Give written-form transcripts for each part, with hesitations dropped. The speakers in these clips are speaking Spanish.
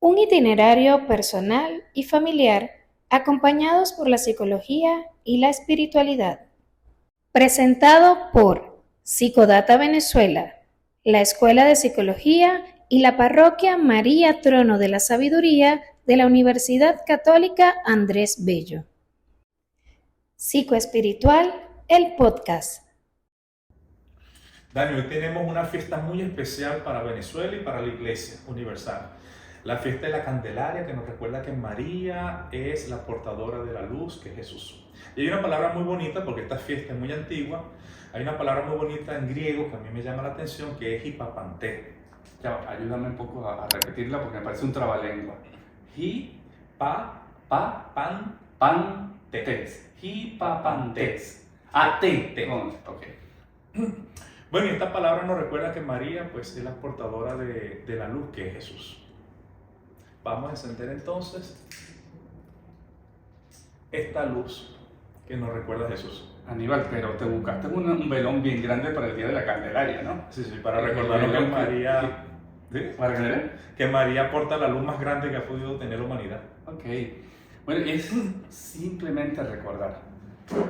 Un itinerario personal y familiar acompañados por la psicología y la espiritualidad. Presentado por Psicodata Venezuela, la Escuela de Psicología y la Parroquia María Trono de la Sabiduría de la Universidad Católica Andrés Bello. Psicoespiritual, el podcast. Dani, hoy tenemos una fiesta muy especial para Venezuela y para la Iglesia Universal. La fiesta de la Candelaria, que nos recuerda que María es la portadora de la luz, que es Jesús. Y hay una palabra muy bonita, porque esta fiesta es muy antigua, hay una palabra muy bonita en griego que a mí me llama la atención, que es hipapanté. Ya, ayúdame un poco a repetirla porque me parece un trabalengua. Hipapantes. Hipapantes. Ok. Bueno, y esta palabra nos recuerda que María pues, es la portadora de la luz, que es Jesús. Vamos a encender entonces esta luz que nos recuerda a Jesús. Aníbal, pero te buscaste un velón bien grande para el día de la Candelaria, ¿no? Sí, para recordarnos que María... ¿Sí? ¿Para qué? Que María porta la luz más grande que ha podido tener la humanidad. Ok. Bueno, es simplemente recordar.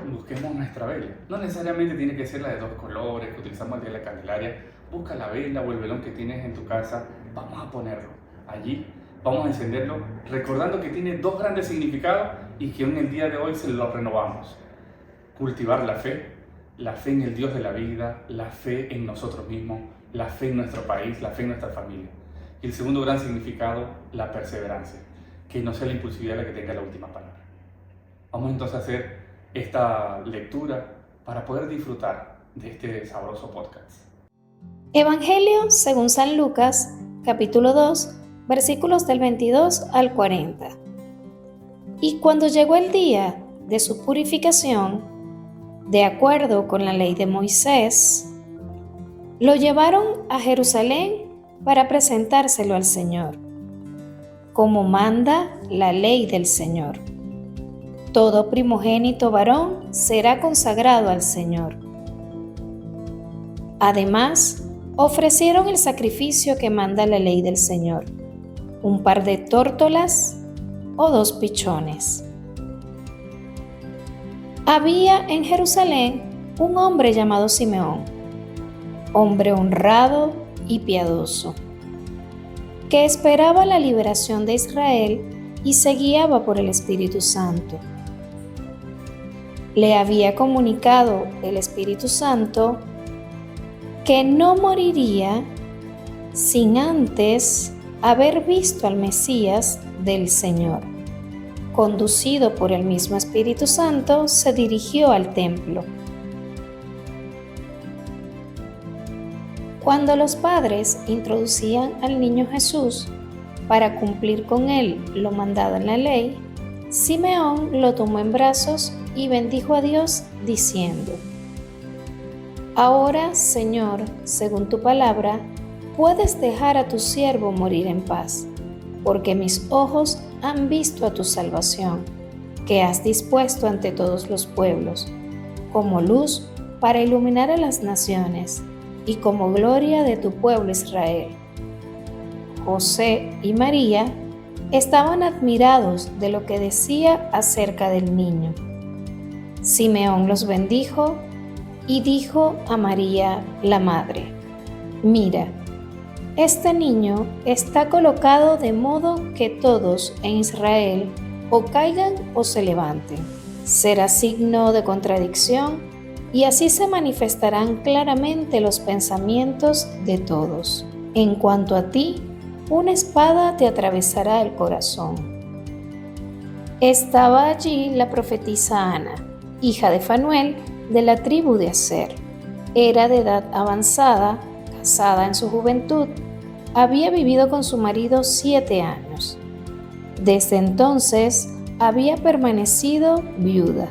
Busquemos nuestra vela. No necesariamente tiene que ser la de 2 colores que utilizamos el día de la Candelaria. Busca la vela o el velón que tienes en tu casa. Vamos a ponerlo allí. Vamos a encenderlo recordando que tiene 2 grandes significados y que en el día de hoy se los renovamos. Cultivar la fe en el Dios de la vida, la fe en nosotros mismos, la fe en nuestro país, la fe en nuestra familia. Y el segundo gran significado, la perseverancia, que no sea la impulsividad la que tenga la última palabra. Vamos entonces a hacer esta lectura para poder disfrutar de este sabroso podcast. Evangelio según San Lucas, capítulo 2, versículos del 22 al 40. Y cuando llegó el día de su purificación, de acuerdo con la ley de Moisés, lo llevaron a Jerusalén para presentárselo al Señor, como manda la ley del Señor. Todo primogénito varón será consagrado al Señor. Además, ofrecieron el sacrificio que manda la ley del Señor, un par de tórtolas o 2 pichones. Había en Jerusalén un hombre llamado Simeón, hombre honrado y piadoso, que esperaba la liberación de Israel y se guiaba por el Espíritu Santo. Le había comunicado el Espíritu Santo que no moriría sin antes haber visto al Mesías del Señor. Conducido por el mismo Espíritu Santo, se dirigió al templo. Cuando los padres introducían al niño Jesús para cumplir con él lo mandado en la ley, Simeón lo tomó en brazos y bendijo a Dios diciendo: Ahora, Señor, según tu palabra, puedes dejar a tu siervo morir en paz, porque mis ojos han visto a tu salvación, que has dispuesto ante todos los pueblos, como luz para iluminar a las naciones y como gloria de tu pueblo Israel. José y María estaban admirados de lo que decía acerca del niño. Simeón los bendijo y dijo a María, la madre: Mira, este niño está colocado de modo que todos en Israel o caigan o se levanten. Será signo de contradicción y así se manifestarán claramente los pensamientos de todos. En cuanto a ti, una espada te atravesará el corazón. Estaba allí la profetisa Ana, hija de Fanuel, de la tribu de Aser. Era de edad avanzada, casada en su juventud, había vivido con su marido 7 años. Desde entonces había permanecido viuda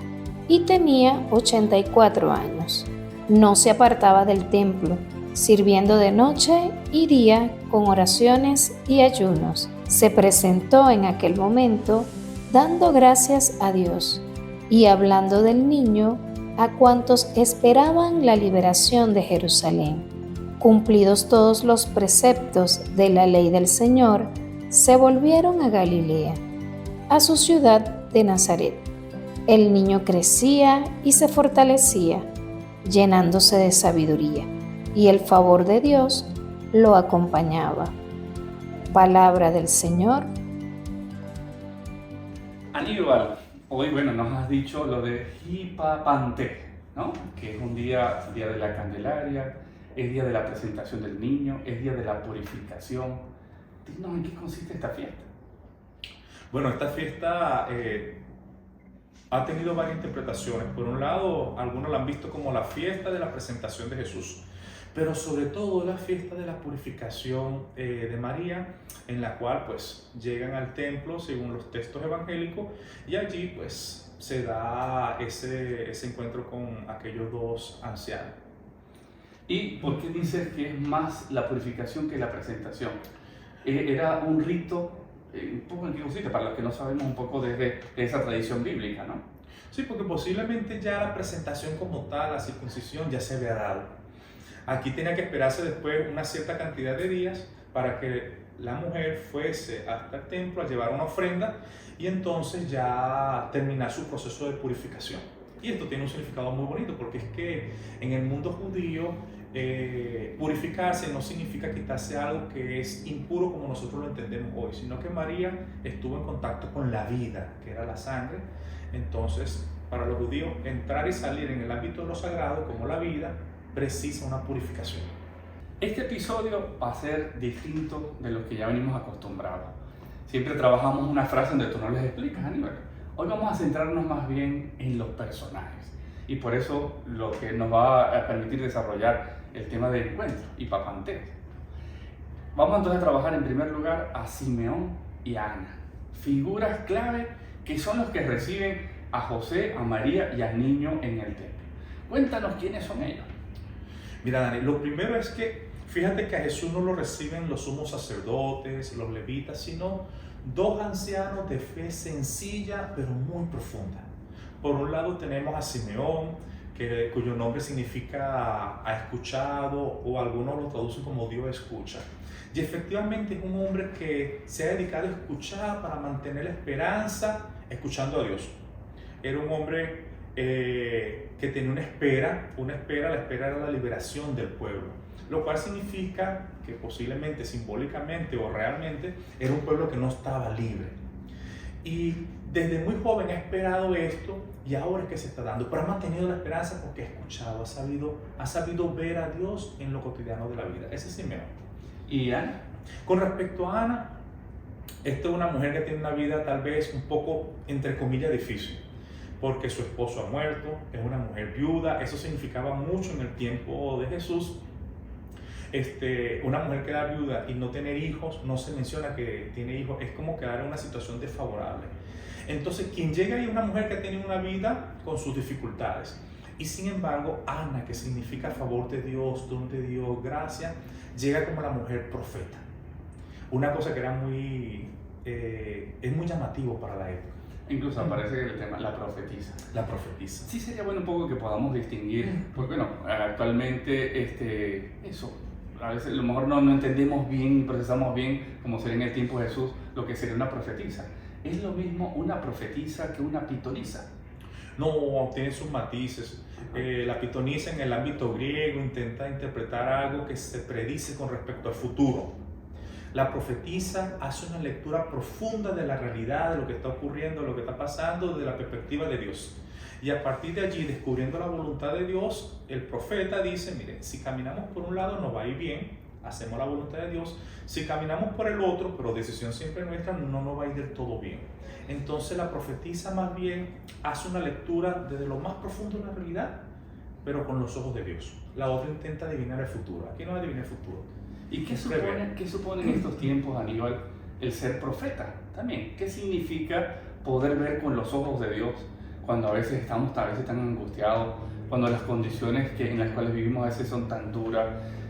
y tenía 84 años. No se apartaba del templo, sirviendo de noche y día con oraciones y ayunos. Se presentó en aquel momento dando gracias a Dios y hablando del niño a cuantos esperaban la liberación de Jerusalén. Cumplidos todos los preceptos de la ley del Señor, se volvieron a Galilea, a su ciudad de Nazaret. El niño crecía y se fortalecía, llenándose de sabiduría, y el favor de Dios lo acompañaba. Palabra del Señor. Aníbal, hoy nos has dicho lo de Hipapante, ¿no? Que es un día de la Candelaria, es día de la presentación del niño, es día de la purificación. Dinos en qué consiste esta fiesta. Bueno, esta fiesta ha tenido varias interpretaciones. Por un lado, algunos la han visto como la fiesta de la presentación de Jesús, pero sobre todo la fiesta de la purificación de María, en la cual pues llegan al templo según los textos evangélicos, y allí pues se da ese encuentro con aquellos dos ancianos. ¿Y por qué dices que es más la purificación que la presentación? Era un rito, un poco en qué consiste, para los que no sabemos un poco de esa tradición bíblica, ¿no? Sí, porque posiblemente ya la presentación como tal, la circuncisión, ya se había dado. Aquí tenía que esperarse después una cierta cantidad de días para que la mujer fuese hasta el templo a llevar una ofrenda y entonces ya terminar su proceso de purificación. Y esto tiene un significado muy bonito, porque es que en el mundo judío purificarse no significa quitarse algo que es impuro como nosotros lo entendemos hoy, sino que María estuvo en contacto con la vida, que era la sangre. Entonces, para los judíos, entrar y salir en el ámbito de lo sagrado, como la vida, precisa una purificación. Este episodio va a ser distinto de lo que ya venimos acostumbrados. Siempre trabajamos una frase donde tú no les explicas, Aníbal. Hoy vamos a centrarnos más bien en los personajes. Y por eso lo que nos va a permitir desarrollar el tema del encuentro, Hipapante. Vamos entonces a trabajar en primer lugar a Simeón y a Ana, figuras clave que son los que reciben a José, a María y al niño en el templo. Cuéntanos quiénes son ellos. Mira, Dani, lo primero es que fíjate que a Jesús no lo reciben los sumos sacerdotes, los levitas, sino dos ancianos de fe sencilla pero muy profunda. Por un lado tenemos a Simeón, cuyo nombre significa ha escuchado, o algunos lo traducen como Dios escucha. Y efectivamente es un hombre que se ha dedicado a escuchar para mantener la esperanza, escuchando a Dios. Era un hombre que tenía una espera, la espera era la liberación del pueblo, lo cual significa que posiblemente, simbólicamente o realmente, era un pueblo que no estaba libre. Y desde muy joven ha esperado esto, y ahora es que se está dando, pero ha mantenido la esperanza porque ha escuchado, ha sabido ver a Dios en lo cotidiano de la vida. Ese es Simeón. ¿Y Ana? Con respecto a Ana, esta es una mujer que tiene una vida tal vez un poco, entre comillas, difícil, porque su esposo ha muerto, es una mujer viuda. Eso significaba mucho en el tiempo de Jesús. Una mujer que era viuda y no tener hijos, no se menciona que tiene hijos, es como quedar en una situación desfavorable. Entonces, quien llega ahí es una mujer que tiene una vida con sus dificultades. Y sin embargo, Ana, que significa favor de Dios, don de Dios, gracia, llega como la mujer profeta. Una cosa que era es muy llamativo para la época. Incluso aparece el tema, la profetisa. La profetisa. Sí, sería bueno un poco que podamos distinguir, porque bueno, actualmente eso, a veces a lo mejor no entendemos bien, procesamos bien, como sería en el tiempo de Jesús, lo que sería una profetisa. ¿Es lo mismo una profetisa que una pitonisa? No, tiene sus matices. La pitonisa en el ámbito griego intenta interpretar algo que se predice con respecto al futuro. La profetisa hace una lectura profunda de la realidad, de lo que está ocurriendo, de lo que está pasando, desde la perspectiva de Dios. Y a partir de allí, descubriendo la voluntad de Dios, el profeta dice, mire, si caminamos por un lado nos va a ir bien, hacemos la voluntad de Dios. Si caminamos por el otro, pero decisión siempre nuestra, no nos va a ir del todo bien. Entonces la profetisa más bien hace una lectura desde lo más profundo de la realidad, pero con los ojos de Dios. La otra intenta adivinar el futuro. Aquí no adivina el futuro. ¿Y qué supone en estos tiempos, Aníbal, el ser profeta también? ¿Qué significa poder ver con los ojos de Dios cuando a veces estamos tan angustiados, cuando las condiciones en las cuales vivimos a veces son tan duras,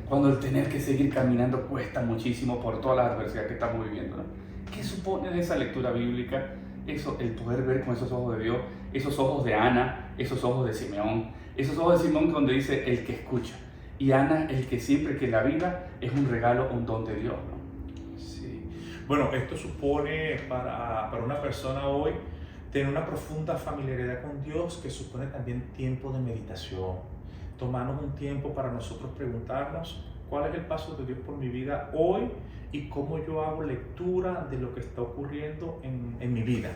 cuando el tener que seguir caminando cuesta muchísimo por todas las adversidades que estamos viviendo, ¿no? ¿Qué supone de esa lectura bíblica eso, el poder ver con esos ojos de Dios, esos ojos de Ana, esos ojos de Simeón, esos ojos de Simón donde dice el que escucha? Y Ana, el que siempre que la vida es un regalo, un don de Dios, ¿no? Sí. Bueno, esto supone para una persona hoy tener una profunda familiaridad con Dios, que supone también tiempo de meditación. Tomarnos un tiempo para nosotros preguntarnos cuál es el paso de Dios por mi vida hoy y cómo yo hago lectura de lo que está ocurriendo en mi vida.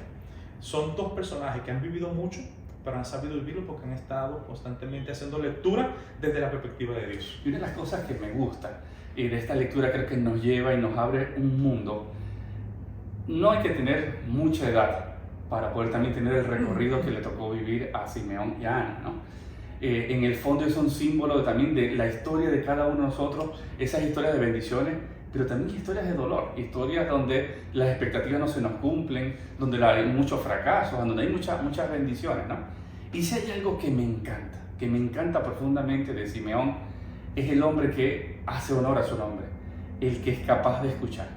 Son dos personajes que han vivido mucho, pero han sabido vivirlo porque han estado constantemente haciendo lectura desde la perspectiva de Dios. Y una de las cosas que me gusta de esta lectura, creo que nos lleva y nos abre un mundo. No hay que tener mucha edad para poder también tener el recorrido que le tocó vivir a Simeón y a Ana, ¿no? En el fondo es un símbolo también de la historia de cada uno de nosotros, esas historias de bendiciones, pero también historias de dolor, historias donde las expectativas no se nos cumplen, donde hay muchos fracasos, donde hay muchas bendiciones, ¿no? Y si hay algo que me encanta profundamente de Simeón, es el hombre que hace honor a su nombre, el que es capaz de escuchar.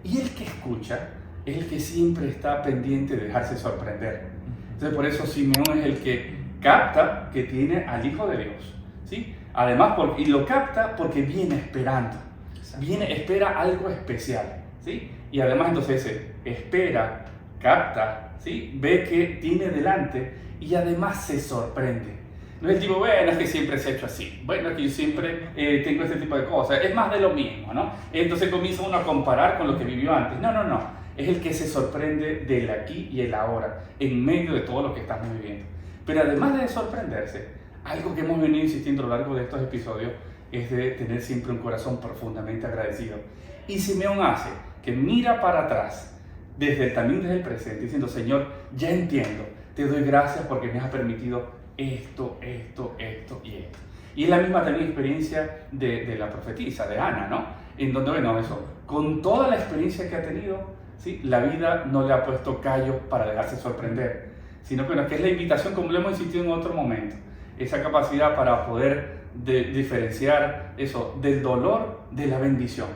Y el que escucha es el que siempre está pendiente de dejarse sorprender. Entonces por eso Simeón es el que capta que tiene al Hijo de Dios, ¿sí? Además, y lo capta porque viene esperando, espera algo especial, ¿sí? Y además entonces espera, capta, ¿sí? Ve que tiene delante y además se sorprende. No es el tipo, bueno, es que siempre se ha hecho así, bueno, es que yo siempre tengo este tipo de cosas, es más de lo mismo, ¿no? Entonces comienza uno a comparar con lo que vivió antes. No, es el que se sorprende del aquí y el ahora, en medio de todo lo que estamos viviendo. Pero además de sorprenderse, algo que hemos venido insistiendo a lo largo de estos episodios es de tener siempre un corazón profundamente agradecido. Y Simeón hace que mira para atrás, también desde el presente, diciendo, Señor, ya entiendo, te doy gracias porque me has permitido esto y esto. Y es la misma también experiencia de la profetisa, de Ana, ¿no? En donde, bueno, eso, con toda la experiencia que ha tenido, ¿sí? La vida no le ha puesto callo para dejarse sorprender, sino que, bueno, que es la invitación, como lo hemos insistido en otro momento, esa capacidad para poder diferenciar eso del dolor de la bendición,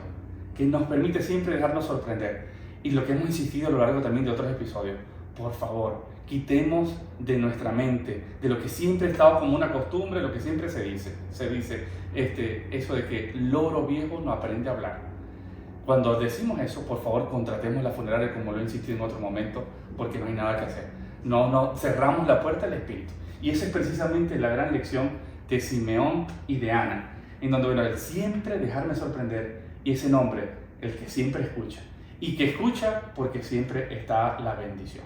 que nos permite siempre dejarnos sorprender. Y lo que hemos insistido a lo largo también de otros episodios, por favor, quitemos de nuestra mente, de lo que siempre ha estado como una costumbre, lo que siempre se dice eso de que loro viejo no aprende a hablar. Cuando decimos eso, por favor, contratemos la funeraria, como lo he insistido en otro momento, porque no hay nada que hacer. No cerramos la puerta al espíritu. Y esa es precisamente la gran lección de Simeón y de Ana, en donde, bueno, el siempre dejarme sorprender, y ese nombre, el que siempre escucha, y que escucha porque siempre está la bendición.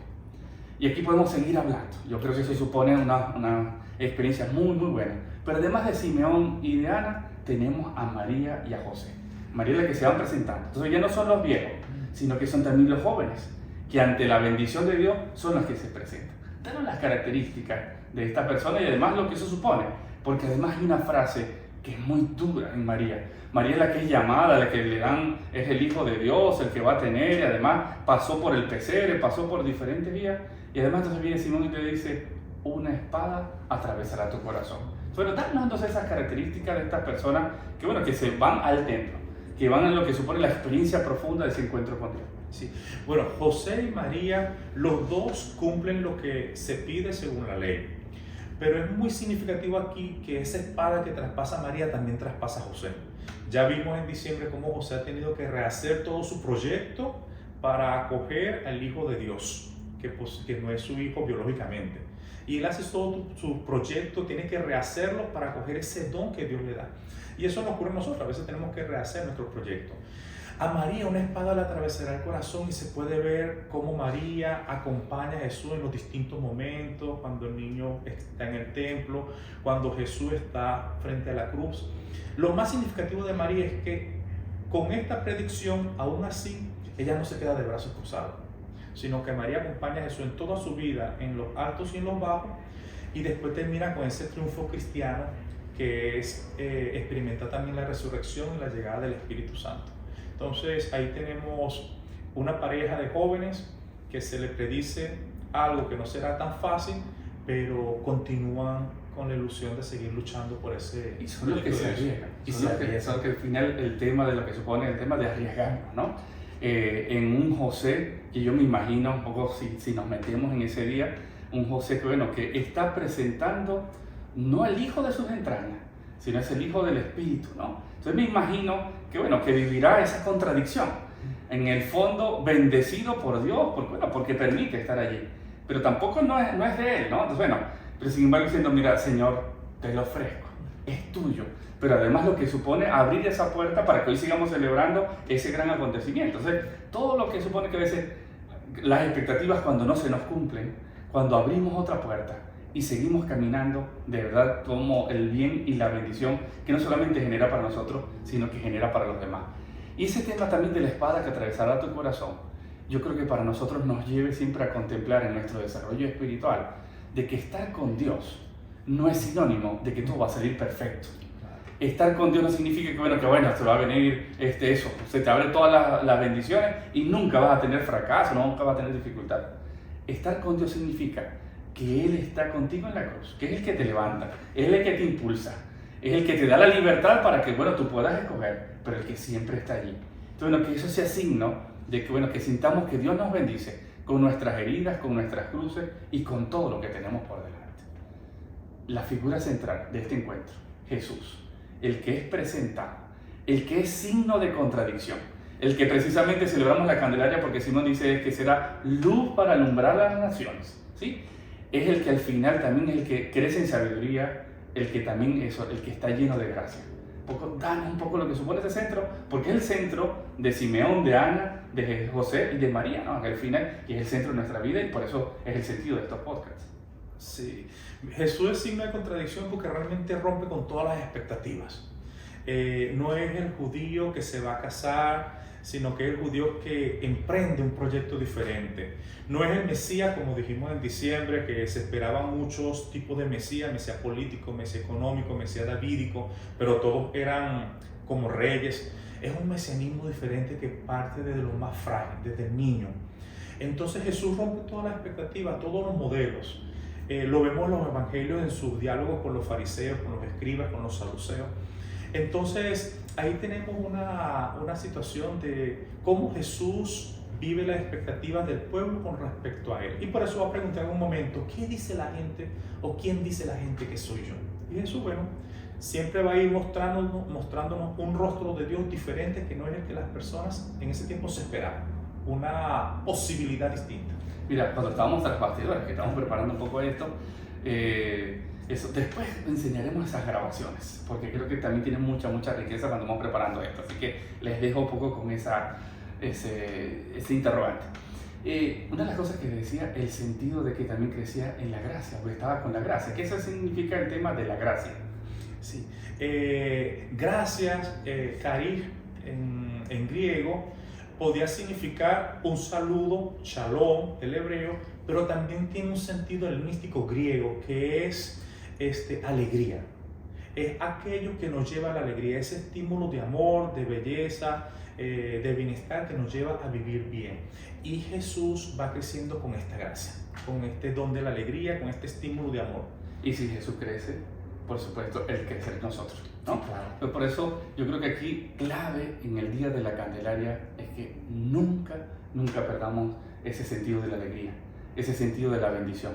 Y aquí podemos seguir hablando. Yo creo que eso supone una experiencia muy, muy buena. Pero además de Simeón y de Ana, tenemos a María y a José. María es la que se van presentando. Entonces ya no son los viejos, sino que son también los jóvenes, que ante la bendición de Dios son los que se presentan. Danos las características de esta persona y además lo que eso supone. Porque además hay una frase que es muy dura en María. María es la que es llamada, la que le dan, es el Hijo de Dios, el que va a tener, y además pasó por el pesebre, pasó por diferentes vías, y además entonces viene Simón y te dice, una espada atravesará tu corazón. Pero darnos entonces esas características de estas personas que, bueno, que se van al templo, que van a lo que supone la experiencia profunda de ese encuentro con Dios. Sí. Bueno, José y María, los dos cumplen lo que se pide según la ley. Pero es muy significativo aquí que esa espada que traspasa a María también traspasa a José. Ya vimos en diciembre cómo José ha tenido que rehacer todo su proyecto para acoger al Hijo de Dios, que no es su hijo biológicamente. Y él hace todo su proyecto, tiene que rehacerlo para acoger ese don que Dios le da. Y eso nos ocurre a nosotros, a veces tenemos que rehacer nuestro proyecto. A María una espada le atravesará el corazón y se puede ver cómo María acompaña a Jesús en los distintos momentos, cuando el niño está en el templo, cuando Jesús está frente a la cruz. Lo más significativo de María es que con esta predicción, aún así, ella no se queda de brazos cruzados, sino que María acompaña a Jesús en toda su vida, en los altos y en los bajos, y después termina con ese triunfo cristiano que es experimentar también la resurrección y la llegada del Espíritu Santo. Entonces ahí tenemos una pareja de jóvenes que se les predice algo que no será tan fácil, pero continúan con la ilusión de seguir luchando por ese... Y son los que se arriesgan. Y son que al final el tema de lo que supone el tema de arriesgarnos, ¿no? En un José, que yo me imagino un poco si nos metemos en ese día, un José que, bueno, que está presentando no al hijo de sus entrañas, sino es el hijo del Espíritu, ¿no? Entonces me imagino que, bueno, que vivirá esa contradicción en el fondo bendecido por Dios, porque permite estar allí. Pero tampoco no es de Él, ¿no? Entonces, bueno, pero sin embargo diciendo, mira, Señor, te lo ofrezco, es tuyo. Pero además lo que supone abrir esa puerta para que hoy sigamos celebrando ese gran acontecimiento. Entonces, todo lo que supone que a veces las expectativas cuando no se nos cumplen, cuando abrimos otra puerta y seguimos caminando, de verdad, como el bien y la bendición que no solamente genera para nosotros, sino que genera para los demás. Y ese tema también de la espada que atravesará tu corazón, yo creo que para nosotros nos lleve siempre a contemplar en nuestro desarrollo espiritual de que estar con Dios no es sinónimo de que todo va a salir perfecto. Estar con Dios no significa que bueno, te va a venir eso, se te abren todas las bendiciones y nunca vas a tener fracaso, nunca vas a tener dificultad. Estar con Dios significa que Él está contigo en la cruz, que es el que te levanta, es el que te impulsa, es el que te da la libertad para que, tú puedas escoger, pero el que siempre está allí. Entonces, que eso sea signo de que sintamos que Dios nos bendice con nuestras heridas, con nuestras cruces y con todo lo que tenemos por delante. La figura central de este encuentro, Jesús, el que es presentado, el que es signo de contradicción, el que precisamente celebramos la Candelaria porque Simón dice que será luz para alumbrar a las naciones, ¿sí? Es el que al final también es el que crece en sabiduría, el que también el que está lleno de gracia. Danos un poco lo que supone ese centro, porque es el centro de Simeón, de Ana, de José y de María, ¿no? Al final, y es el centro de nuestra vida y por eso es el sentido de estos podcasts. Sí, Jesús es signo de contradicción porque realmente rompe con todas las expectativas. No es el judío que se va a casar, sino que es el judío que emprende un proyecto diferente. No es el Mesías, como dijimos en diciembre, que se esperaban muchos tipos de Mesías político, Mesías económico, Mesías davídico, pero todos eran como reyes. Es un mesianismo diferente que parte desde lo más frágil, desde el niño. Entonces Jesús rompe todas las expectativas, todos los modelos. Lo vemos en los evangelios, en sus diálogos con los fariseos, con los escribas, con los saduceos. Entonces, ahí tenemos una situación de cómo Jesús vive las expectativas del pueblo con respecto a Él. Y por eso va a preguntar en un momento, ¿qué dice la gente o quién dice la gente que soy yo? Y Jesús, siempre va a ir mostrándonos un rostro de Dios diferente que no es el que las personas en ese tiempo se esperaban. Una posibilidad distinta. Mira, cuando estábamos tras bastidores, que estábamos preparando un poco esto, después enseñaremos esas grabaciones, porque creo que también tienen mucha riqueza cuando vamos preparando esto, así que les dejo un poco con ese interrogante. Una de las cosas que decía, el sentido de que también crecía en la gracia, o estaba con la gracia. ¿Qué eso significa el tema de la gracia? Sí, gracias, charis en griego, podía significar un saludo, shalom, del hebreo, pero también tiene un sentido helenístico griego que es alegría. Es aquello que nos lleva a la alegría, ese estímulo de amor, de belleza, de bienestar que nos lleva a vivir bien. Y Jesús va creciendo con esta gracia, con este don de la alegría, con este estímulo de amor. Y si Jesús crece, por supuesto, el crecer nosotros, ¿no? Sí, claro. Pues por eso yo creo que aquí clave en el día de la Candelaria es que nunca perdamos ese sentido de la alegría, ese sentido de la bendición.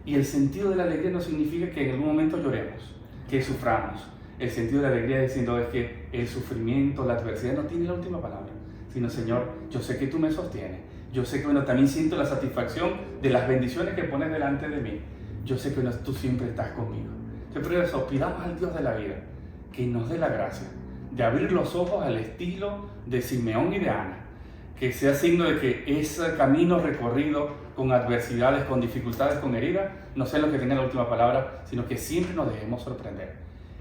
Y el sentido de la alegría no significa que en algún momento lloremos, que suframos. El sentido de la alegría diciendo es que el sufrimiento, la adversidad no tiene la última palabra, sino Señor, yo sé que tú me sostienes, yo sé que también siento la satisfacción de las bendiciones que pones delante de mí, yo sé que tú siempre estás conmigo. Por eso pidamos al Dios de la vida que nos dé la gracia de abrir los ojos al estilo de Simeón y de Ana, que sea signo de que ese camino recorrido con adversidades, con dificultades, con heridas, no sea lo que tenga la última palabra, sino que siempre nos dejemos sorprender.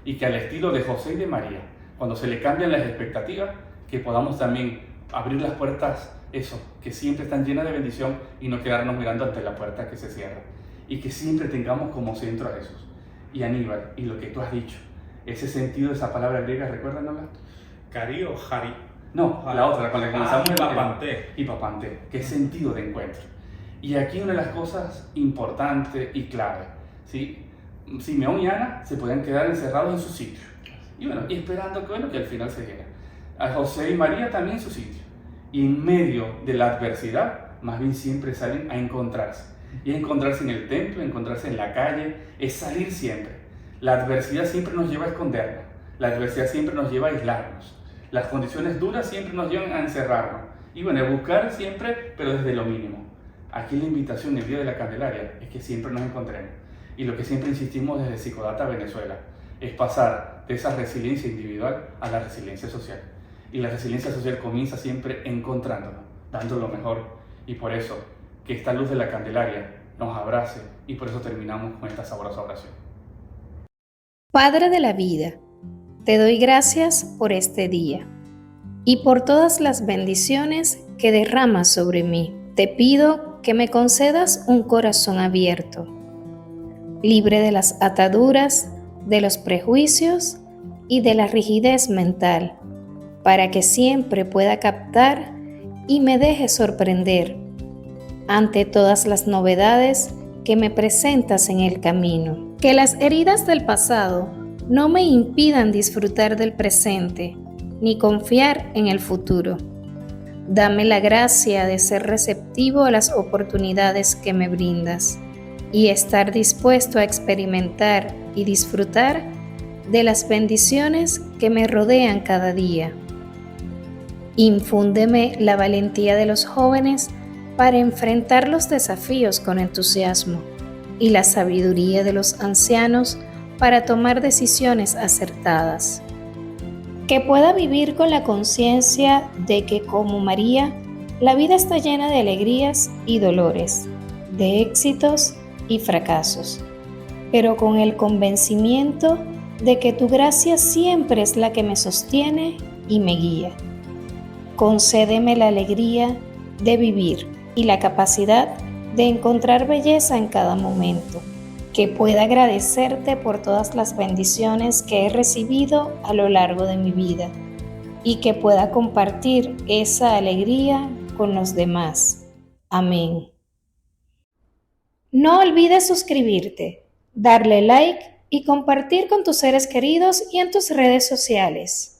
Y que al estilo de José y de María, cuando se le cambian las expectativas, que podamos también abrir las puertas, que siempre están llenas de bendición y no quedarnos mirando ante la puerta que se cierra. Y que siempre tengamos como centro a Jesús. Y Aníbal, y lo que tú has dicho, ese sentido de esa palabra griega, ¿recuérdanosla? Cari o jari. No, la otra, con la que comenzamos. Hipapante. ¿Qué sentido de encuentro? Y aquí una de las cosas importantes y clave, ¿sí? Simeón y Ana se podían quedar encerrados en su sitio. Y esperando que al final se diera. A José y María también en su sitio. Y en medio de la adversidad, más bien siempre salen a encontrarse. Y encontrarse en el templo, encontrarse en la calle, es salir siempre. La adversidad siempre nos lleva a escondernos. La adversidad siempre nos lleva a aislarnos. Las condiciones duras siempre nos llevan a encerrarnos. Y bueno, buscar siempre, pero desde lo mínimo. Aquí la invitación el Día de la Candelaria es que siempre nos encontremos. Y lo que siempre insistimos desde Psicodata Venezuela es pasar de esa resiliencia individual a la resiliencia social. Y la resiliencia social comienza siempre encontrándonos, dando lo mejor. Y por eso, que esta luz de la Candelaria nos abrace, y por eso terminamos con esta sabrosa oración. Padre de la vida, te doy gracias por este día y por todas las bendiciones que derramas sobre mí. Te pido que me concedas un corazón abierto, libre de las ataduras, de los prejuicios y de la rigidez mental, para que siempre pueda captar y me deje sorprender ante todas las novedades que me presentas en el camino. Que las heridas del pasado no me impidan disfrutar del presente ni confiar en el futuro. Dame la gracia de ser receptivo a las oportunidades que me brindas y estar dispuesto a experimentar y disfrutar de las bendiciones que me rodean cada día. Infúndeme la valentía de los jóvenes para enfrentar los desafíos con entusiasmo y la sabiduría de los ancianos para tomar decisiones acertadas. Que pueda vivir con la conciencia de que, como María, la vida está llena de alegrías y dolores, de éxitos y fracasos, pero con el convencimiento de que tu gracia siempre es la que me sostiene y me guía. Concédeme la alegría de vivir y la capacidad de encontrar belleza en cada momento, que pueda agradecerte por todas las bendiciones que he recibido a lo largo de mi vida y que pueda compartir esa alegría con los demás. Amén. No olvides suscribirte, darle like y compartir con tus seres queridos y en tus redes sociales.